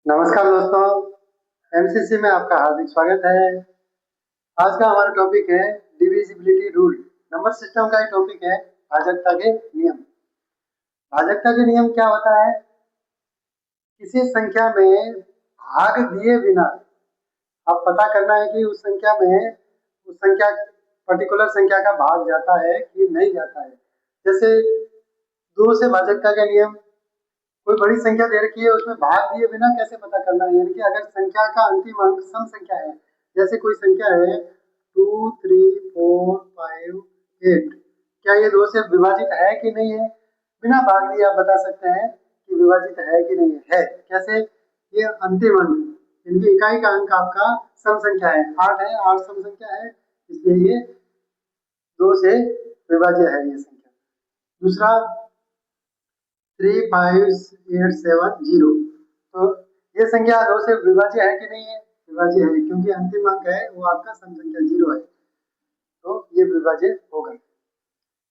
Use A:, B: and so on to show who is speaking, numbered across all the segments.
A: नमस्कार दोस्तों, एमसीसी में आपका हार्दिक स्वागत है। आज का हमारा टॉपिक है डिविजिबिलिटी रूल। नंबर सिस्टम का ही टॉपिक है, भाजकता के नियम। भाजकता के नियम क्या होता है? किसी संख्या में भाग दिए बिना अब पता करना है कि उस संख्या पर्टिकुलर संख्या का भाग जाता है कि नहीं जाता है। जैसे दो से भाजकता का नियम, कोई बड़ी संख्या दे रखी है, उसमें भाग दिए बिना कैसे पता करना है? यानी कि अगर संख्या का अंतिम अंक सम संख्या है, जैसे कोई संख्या है 2, 3, 4, 5, 8, क्या ये दो से विभाजित है कि नहीं है? बिना भाग दिए आप बता सकते हैं कि विभाजित है कि नहीं है। कैसे? ये अंतिम अंक, इनकी इकाई का अंक आपका सम संख्या है, 8 है, 8 सम संख्या है, इसलिए ये दो से विभाज्य है ये संख्या। दूसरा 35870, तो ये संख्या दो से विभाज्य है कि नहीं है? विभाज्य है, क्योंकि अंतिम अंक है वो आपका सम संख्या 0 है, तो ये विभाज्य होगा।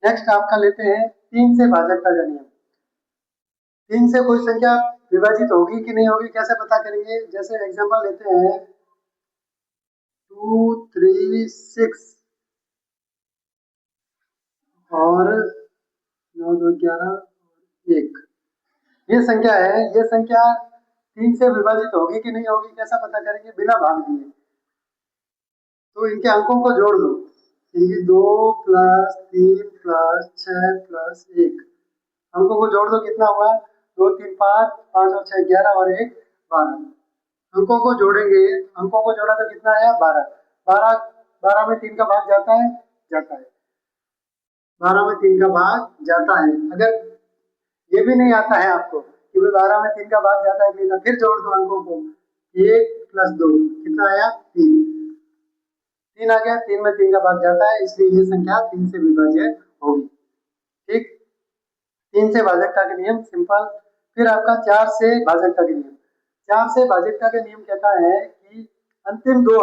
A: नेक्स्ट आपका लेते हैं 3 से भाजकता का नियम। 3 से कोई संख्या विभाजित होगी कि नहीं होगी, कैसे पता करेंगे? जैसे एग्जांपल लेते हैं 2, 3, 6 और 9, 2, 11, 1। ये संख्या है, ये संख्या 3 से विभाजित होगी कि नहीं होगी, कैसा पता करेंगे? बिना भाग दिए। तो इनके अंकों को जोड़ दो, इनकी 2 प्लस 3 प्लस 6 प्लस 1, अंकों को जोड़ दो, कितना हुआ? 2, 3, 5, 5 और 6 11 और 1 12। अंकों को जोड़ेंगे, अंकों को जोड़ा तो कितना आया? 12। 12 12 में 3 का भाग जाता है, जाता है। 12 में 3 का भाग जाता है। अगर ये भी नहीं आता है आपको कि भाई 12 में 3 का भाग जाता है कि नहीं, फिर जोड़ दो अंकों को, 1 प्लस 2 कितना आया? 3। 3 आ गया, 3 में 3 का भाग जाता है, इसलिए ये संख्या 3 से विभाज्य होगी। ठीक, 3 से भाजकता के नियम सिंपल। फिर आपका 4 से भाजकता के नियम। 4 से भाजकता का नियम कहता है कि अंतिम दो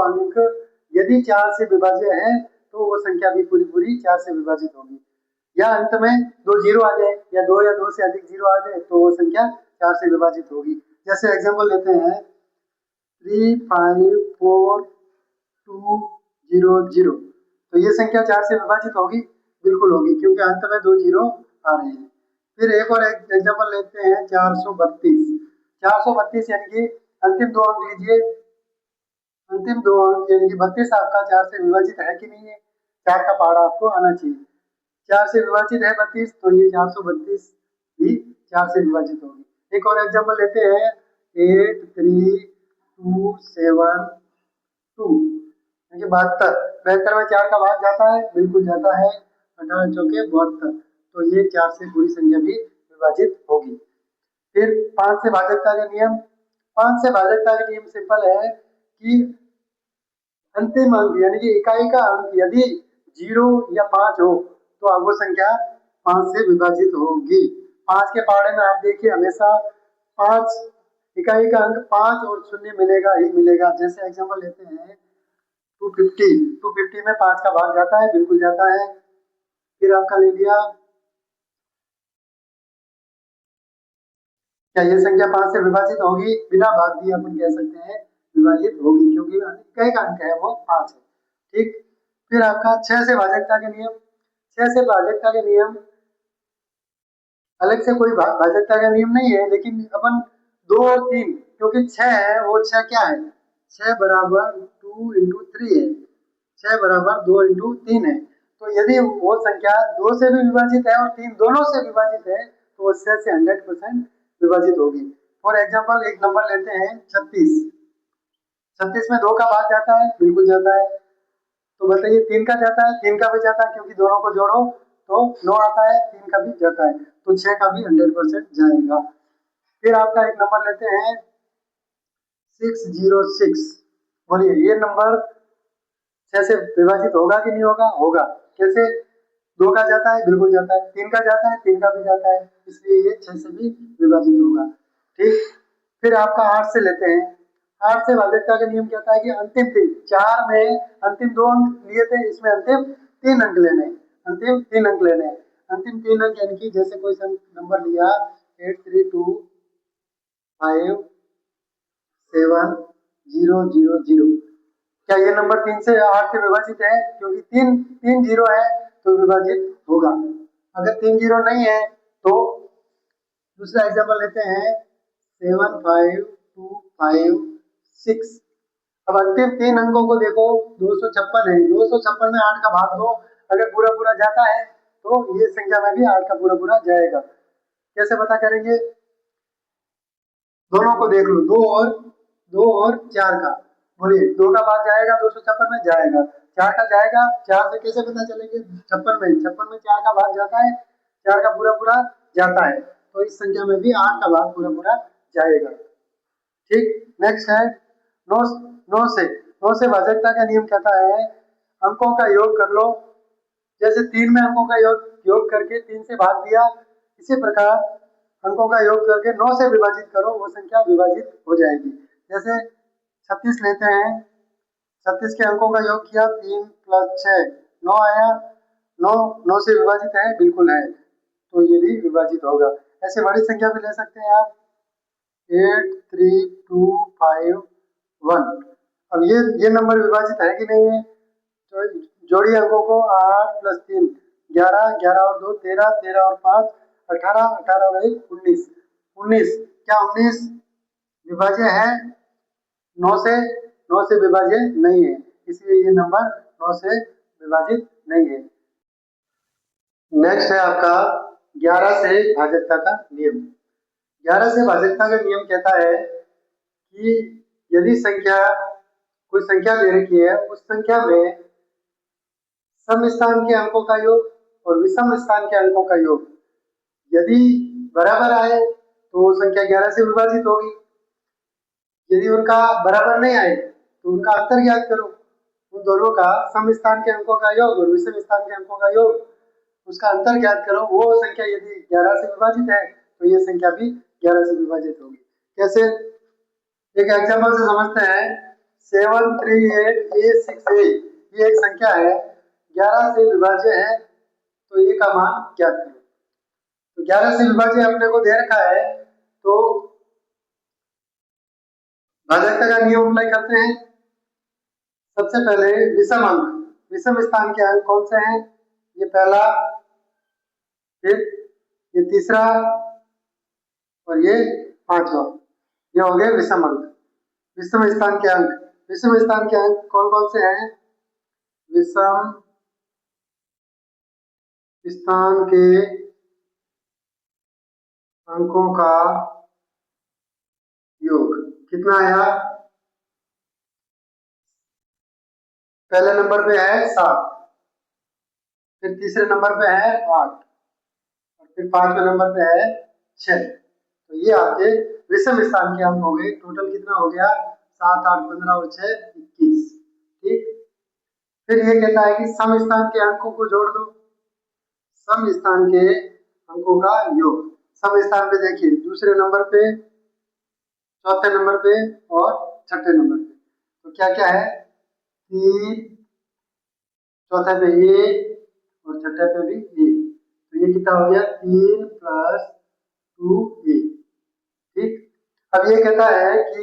A: अंक यदि 4 से विभाज्य है तो वो संख्या भी पूरी पूरी 4 से विभाजित होगी। या अंत में 2 जीरो आ जाए, या 2 या 2 से अधिक जीरो आ जाए, तो वो संख्या 4 से विभाजित होगी। जैसे एग्जांपल लेते हैं 35420, तो ये संख्या 4 से विभाजित होगी? बिल्कुल होगी, क्योंकि अंत में 2 जीरो आ रहे हैं। फिर एक और एग्जांपल लेते हैं 432। 432 यानी कि अंतिम दो अंक लीजिए, अंतिम दो अंक यानी कि 32 आपका 4 से विभाजित है कि नहीं है? 4 का पहाड़ा आपको आना चाहिए। 4 से विभाजित है 32, तो ये 432 भी 4 से विभाजित होगी। एक और एग्जांपल लेते हैं 83272, यानी 72। 72 में 4 का भाग जाता है, बिल्कुल जाता है, 18 चौके 72, तो ये 4 से पूरी संख्या भी विभाजित होगी। फिर 5 से भाजकता का नियम। 5 से भाजकता का नियम सिंपल है कि अंतिम अंक यानी कि इकाई का अंक यदि 0 या 5 हो तो अब वो संख्या 5 से विभाजित होगी। 5 के पहाड़े में आप देखिए हमेशा 5 इकाई का अंक 5 और शून्य मिलेगा ही मिलेगा। जैसे एग्जांपल लेते हैं 250 में 5 का भाग जाता है, बिल्कुल जाता है। फिर आपका ले लिया, क्या ये संख्या 5 से विभाजित होगी? बिना भाग दिए अपन कह सकते हैं विभाजित होगी, क्योंकि इकाई का अंक है वो 5 है। ठीक, फिर आपका 6 से भाजकता के नियम। 6 से भाजकता के नियम अलग से कोई भाजकता का नियम नहीं है, लेकिन अपन 2 और 3, क्योंकि 6 है, वो 6 क्या है? 6 बराबर 2 इंटू 3 है, 6 बराबर 2 इंटू 3 है। तो यदि वो संख्या 2 से भी विभाजित है और 3 दोनों से विभाजित है, तो वो 6 से 100% विभाजित होगी। फॉर एग्जाम्पल एक नंबर लेते हैं 36। 36 में 2 का भाग जाता है, बिल्कुल जाता है। तो बताइए 3 का जाता है? 3 का भी जाता है, क्योंकि दोनों को जोड़ो तो 9 आता है, 3 का भी जाता है, तो 6 का भी 100% जाएगा। फिर आपका एक नंबर लेते हैं 606। बोलिए ये नंबर 6 से विभाजित होगा कि नहीं होगा? होगा। कैसे? 2 का जाता है, बिल्कुल जाता है, 3 का जाता है, 3 का भी जाता है, इसलिए ये 6 से भी विभाजित होगा। ठीक, फिर आपका 8 से लेते हैं। 8 से भाजकता का नियम कहता है कि अंतिम 3, 4 में अंतिम 2 अंक लिए थे, इसमें अंतिम 3 अंक लेने, अंतिम 3 अंक लेने। अंतिम 3 अंक यानी कि जैसे कोई नंबर लिया 8325, 57000। क्या ये नंबर 3 से 8 से विभाजित है? क्योंकि तीन तीन जीरो है तो विभाजित होगा। अगर 3 जीरो नहीं है तो दूसरा एग्जांपल लेते हैं 75256। अब अंतिम 3 अंकों को देखो, 256 है, 256 में 8 का भाग दो, अगर पूरा पूरा जाता है तो ये संख्या में भी 8 का पूरा पूरा जाएगा। कैसे पता करेंगे? दोनों को देख लो, 2 और 4 का, बोलिए 2 का भाग जाएगा 256 में, जाएगा, 4 का जाएगा, 4 से कैसे पता चलेंगे? 56 में 4 का भाग जाता है, 4 का पूरा पूरा जाता है, तो इस संख्या में भी 8 का भाग पूरा पूरा जाएगा। ठीक, नेक्स्ट है 9 से भाजकता का नियम कहता है अंकों का योग कर लो। जैसे 3 में अंकों का योग करके 3 से भाग दिया, इसी प्रकार अंकों का योग करके 9 से विभाजित करो, वो संख्या विभाजित हो जाएगी। जैसे 36 लेते हैं, 36 के अंकों का योग किया, 3 + 6 9 आया, 9 से विभाजित है, बिल्कुल है, तो ये भी विभाजित होगा। ऐसे बड़ी संख्या भी ले सकते हैं आप, 83251। अब ये नंबर विभाजित है कि नहीं है? तो जोड़िए अंकों को, 8 + 3 11, 11 और 2 13, 13 और 5 18, 18 और 1 19, 19। क्या 19 विभाज्य है 9 से? 9 से विभाज्य नहीं है, इसलिए ये नंबर 9 से विभाजित नहीं है। नेक्स्ट है आपका 11 से भाजकता का नियम। 11 से भाजकता का नियम कहता है कि यदि कोई संख्या दे रखी है, उस संख्या में सम स्थान के अंकों का योग और विषम स्थान के अंकों का योग यदि बराबर आए तो वो संख्या 11 से विभाजित होगी। यदि उनका बराबर नहीं आए तो उनका अंतर ज्ञात करो। उन दोनों का सम स्थान के अंकों का योग और विषम स्थान के अंकों का योग, उसका अंतर ज्ञात करो। वो संख्या यदि 11 से विभाजित है तो ये संख्या भी 11 से विभाजित होगी। कैसे? एक एग्जांपल से समझते हैं, 738A68, ये एक संख्या है, 11 से विभाज्य है, तो ये का मान ज्ञात करो। तो 11 से विभाज्य अपने को दे रखा है, तो भाजकता का नियम अप्लाई करते हैं। सबसे पहले विषम अंक, विषम स्थान के अंक कौन से हैं? ये पहला, फिर ये तीसरा और ये पांचवा, ये हो गए विषम अंक। विषम स्थान के अंक, विषम स्थान के अंक कौन कौन से हैं? विषम स्थान के अंकों का योग कितना आया? पहले नंबर पे है 7, फिर तीसरे नंबर पे है 8 और फिर पांचवें नंबर पे है 6। तो ये आपके विषम स्थान के अंक हो गए। टोटल कितना हो गया? 7, 8, 15 और 6 21। ठीक, फिर ये कहता है कि सम स्थान के अंकों को जोड़ दो। सम स्थान के अंकों का योग, सम स्थान पे देखिए, दूसरे नंबर पे, चौथे नंबर पे और छठे नंबर पे, तो क्या क्या है? 3, चौथे पे 1 और छठे पे भी 1, तो ये कितना हो गया? 3 + 2a। ठीक, अब ये कहता है कि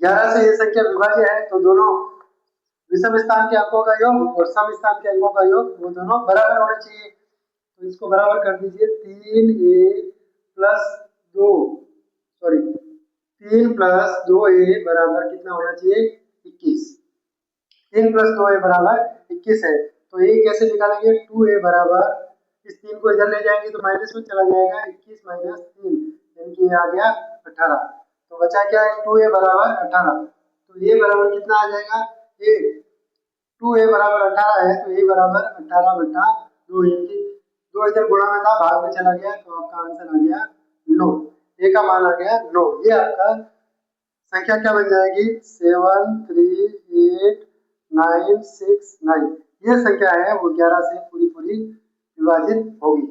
A: 11 से ये संख्या विभाज्य है, तो दोनों विषम स्थान के अंकों का योग और सम स्थान के अंकों का योग वो दोनों बराबर होने चाहिए। तो इसको बराबर कर दीजिए, 3a + 2, सॉरी 3 + 2a बराबर कितना होना चाहिए? 21। 3 + 2a बराबर 21 है, तो ये कैसे निकालेंगे? 2a बराबर, इस 3 को इधर ले जाएंगे तो माइनस में चला जाएगा, 21 - 3 यानी कि आ गया 18। तो बचा क्या है? 2a बराबर 18। तो a बराबर कितना आ जाएगा? 2a बराबर 18 है, तो a बराबर 18/2, यानी कि 2 इधर गुणा में था, भाग में चला गया, तो आपका आंसर आ गया 9। a का मान आ गया 9। ये आपका संख्या क्या बन जाएगी? 738,969। ये संख्या है वो 11 से पूरी पूरी विभाजित होगी।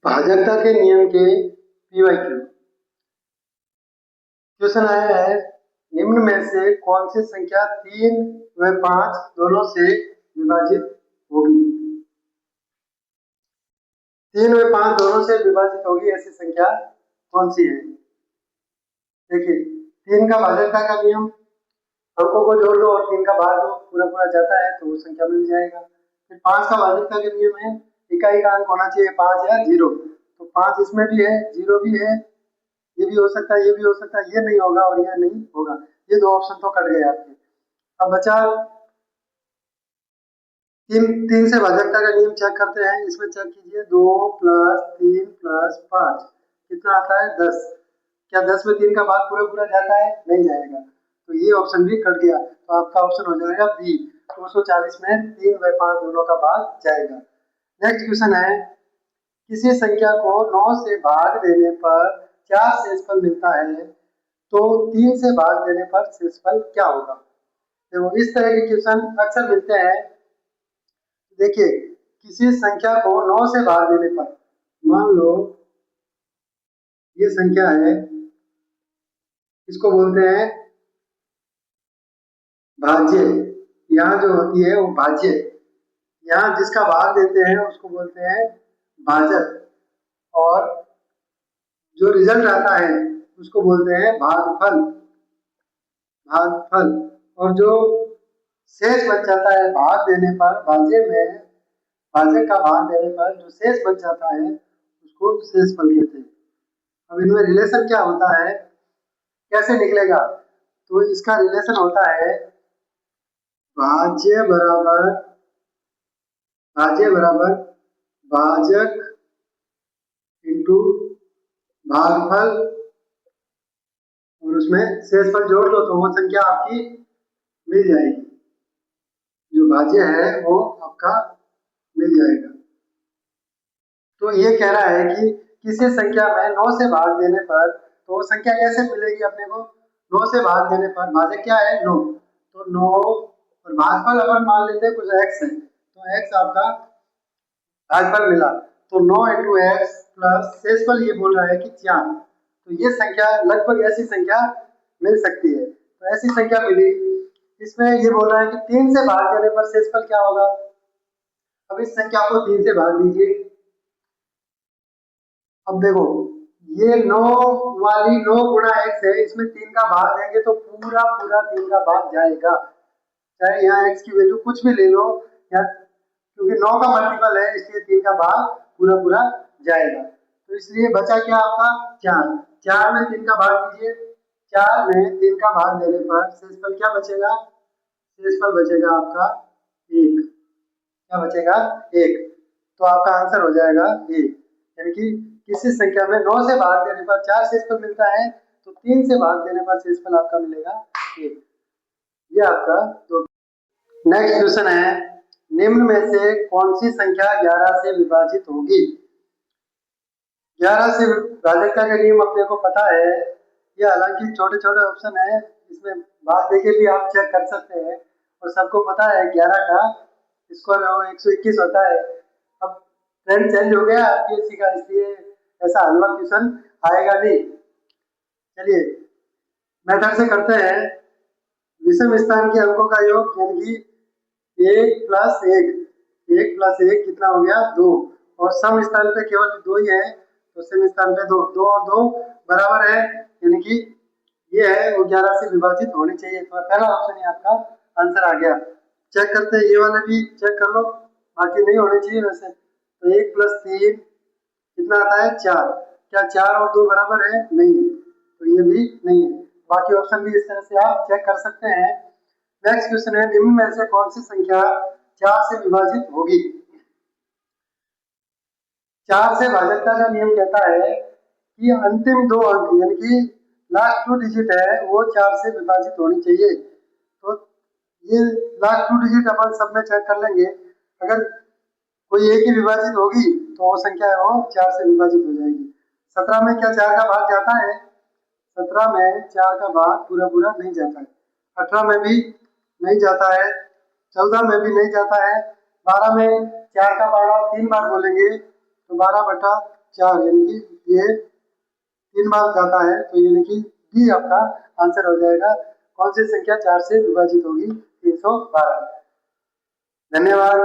A: भाजकता के नियम के PYQ क्वेश्चन आया है, निम्न में से कौन सी संख्या 3 व 5 दोनों से विभाजित होगी? 3 व 5 दोनों से विभाजित होगी ऐसी संख्या कौन सी है? देखिए 3 का भाजकता का नियम, अंकों को जोड़ दो और 3 का भाग दो, पूरा पूरा जाता है तो वो संख्या मिल जाएगा। फिर 5 का भाजकता का नियम है, इकाई का अंक होना चाहिए 5 या 0, तो 5 इसमें भी है, 0 भी है, ये भी हो सकता है, ये भी हो सकता है, ये नहीं होगा और ये नहीं होगा, ये दो ऑप्शन तो कट गए आपके। अब बचा 3 से भाजकता का नियम चेक करते हैं, इसमें चेक कीजिए 2 + 3 + 5 कितना आता है 10। क्या 10 में 3 का भाग पूरा पूरा जाता है? नहीं जाएगा, तो ये ऑप्शन भी कट गया, तो आपका ऑप्शन हो जाएगा बी, 240 में 3 व 5 दोनों का भाग जाएगा। नेक्स्ट क्वेश्चन है, किसी संख्या को 9 से भाग देने पर 4 शेषफल मिलता है, तो 3 से भाग देने पर शेषफल क्या होगा? देखो इस तरह के क्वेश्चन अक्सर मिलते हैं। देखिए किसी संख्या को 9 से भाग देने पर, मान लो ये संख्या है, इसको बोलते हैं भाज्य, यहाँ जो होती है वो भाज्य, यहाँ जिसका भाग देते हैं उसको बोलते हैं भाजक, और जो रिजल्ट आता है उसको बोलते हैं भागफल, भागफल। और जो शेष बच जाता है भाग देने पर, भाज्य में भाजक का भाग देने पर जो शेष बच जाता है उसको शेषफल कहते हैं। अब इनमें रिलेशन क्या होता है, कैसे निकलेगा? तो इसका रिलेशन होता है भाज्य बराबर भाजक इंटू भागफल, और उसमें शेषफल जोड़ दो तो वो संख्या आपकी मिल जाएगी, जो भाज्य है वो आपका मिल जाएगा। तो ये कह रहा है कि किसी संख्या में 9 से भाग देने पर, तो वो संख्या कैसे मिलेगी अपने को? 9 से भाग देने पर भाजक क्या है 9, तो 9 और भागफल अपन मान लेते हैं कुछ x है, तो x आपका भागफल मिला, तो 9 × x प्लस शेषफल ये बोल रहा है कि 4, तो ये संख्या लगभग ऐसी संख्या मिल सकती है, तो ऐसी संख्या मिली। इसमें ये बोल रहा है कि 3 से भाग देने पर शेषफल क्या होगा? अब इस संख्या को 3 से भाग दीजिए, अब देखो ये 9 वाली 9 × x है, इसमें 3 का भाग देंगे तो पूरा पूरा 3 का भाग जाएगा, चाहे यहाँ x की वैल्यू कुछ भी ले लो, या क्योंकि 9 का मल्टीपल है इसलिए 3 का भाग पूरा पूरा जाएगा। तो इसलिए बचा क्या आपका 4, 4 में 3 का भाग दीजिए, 4 में 3 का भाग देने पर शेषफल क्या बचेगा? शेषफल बचेगा आपका 1, क्या बचेगा 1, तो आपका आंसर हो जाएगा ए, यानी कि किसी संख्या में 9 से भाग देने पर 4 शेषफल मिलता है, तो 3 से भाग देने पर शेषफल आपका मिलेगा 1, ये आपका दो। नेक्स्ट क्वेश्चन है, निम्न में से कौन सी संख्या 11 से विभाजित होगी? 11 से भाजकता का नियम अपने को पता है, ये हालांकि छोटे छोटे ऑप्शन है, इसमें भाग देके भी आप चेक कर सकते हैं, और सबको पता है 11 का स्क्वायर 121 होता है। अब ट्रेंड चेंज हो गया यूपीएससी का, इसलिए ऐसा हलवा क्वेश्चन आएगा नहीं। चलिए मेथड से करते हैं, विषम स्थान के अंकों का योग, यानी कि 1 + 1, 1 + 1 कितना हो गया 2, और सम स्थान पे केवल 2 ही है, तो सम स्थान पे 2, 2 और 2 बराबर है, यानी कि ये है वो 11 से विभाजित होनी चाहिए, तो पहला ऑप्शन ही आपका आंसर आ गया। चेक करते हैं, ये वाला भी चेक कर लो, बाकी नहीं होने चाहिए वैसे। तो 1 + 3 कितना आता है 4, क्या 4 और 2 बराबर है? नहीं है, तो ये भी नहीं है। बाकी ऑप्शन भी इस तरह से आप चेक कर सकते हैं। नेक्स्ट क्वेश्चन है, निम्न में से कौन सी संख्या 4 से विभाजित होगी? 4 से भाजकता का नियम कहता है कि अंतिम 2 अंक, यानी कि लास्ट 2 डिजिट है वो 4 से विभाजित होनी चाहिए, तो ये लास्ट 2 डिजिट अपन सब में चेक कर लेंगे, अगर कोई एक ही विभाजित होगी तो वो संख्या है वो 4 से विभाजित हो जाएगी। 17 में क्या 4 का भाग जाता है? 17 में 4 का भाग पूरा पूरा नहीं जाता है, 18 में भी नहीं जाता है, 14 में भी नहीं जाता है, 12 में 4 का पारा 3 बार बोलेंगे तो 12/4, यानी कि ये 3 बार जाता है, तो यानी कि डी आपका आंसर हो जाएगा। कौन सी संख्या 4 से विभाजित होगी? 312। धन्यवाद।